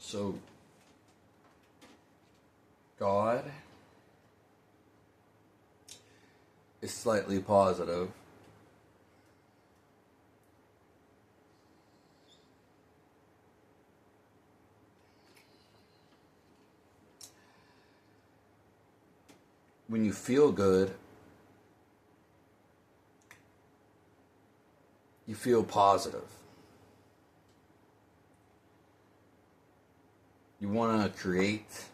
So, God is slightly positive. When you feel good, you feel positive. You want to create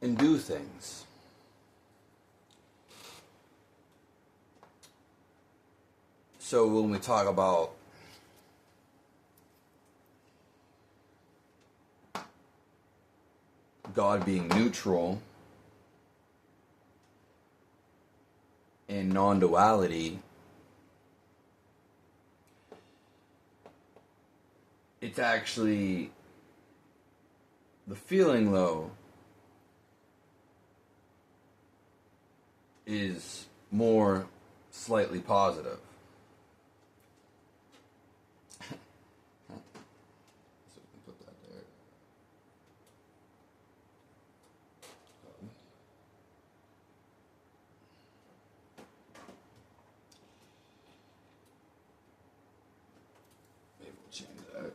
and do things. So when we talk about God being neutral and non-duality, it's actually the feeling, though, is more slightly positive. So we can put that there. Maybe we'll change that.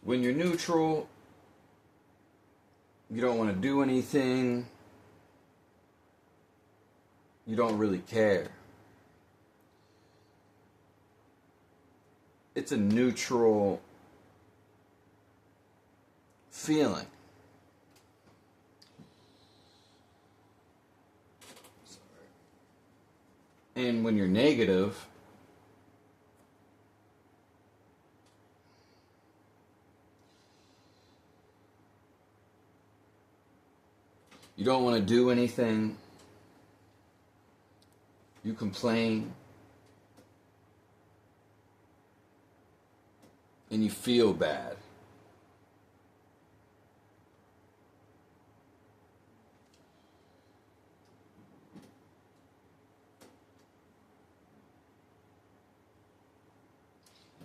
When you're neutral, you don't want to do anything. You don't really care. It's a neutral feeling. And when you're negative, you don't want to do anything. You complain. And you feel bad.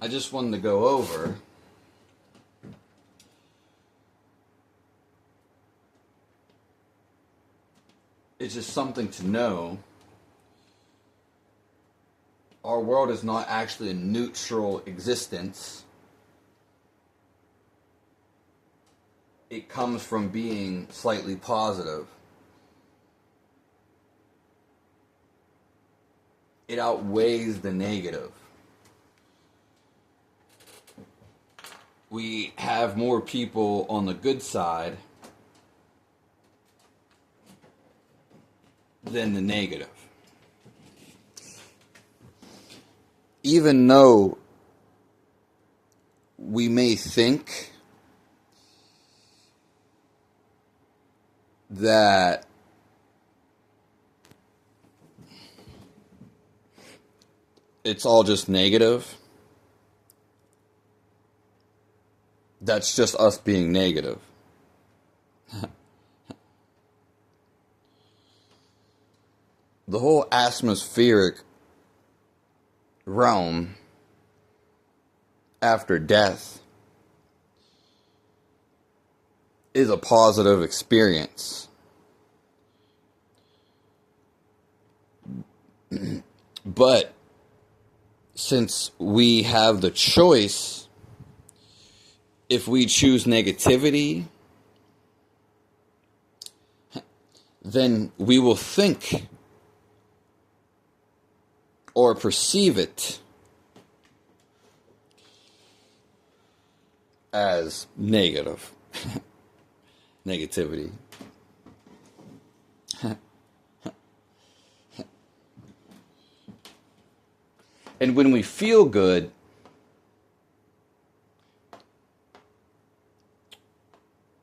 I just wanted to go over it's just something to know. Our world is not actually a neutral existence. It comes from being slightly positive. It outweighs the negative. We have more people on the good side than the negative. Even though we may think that it's all just negative, that's just us being negative. The whole atmospheric realm after death is a positive experience. But since we have the choice, if we choose negativity, then we will think or perceive it as negative. Negativity. And when we feel good,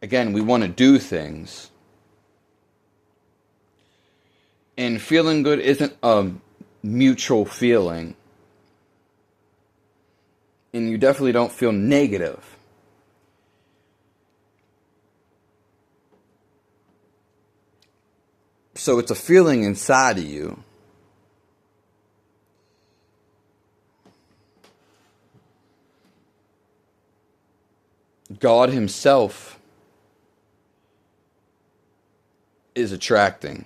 again, we want to do things. And feeling good isn't a mutual feeling. And you definitely don't feel negative. So it's a feeling inside of you. God himself is attracting.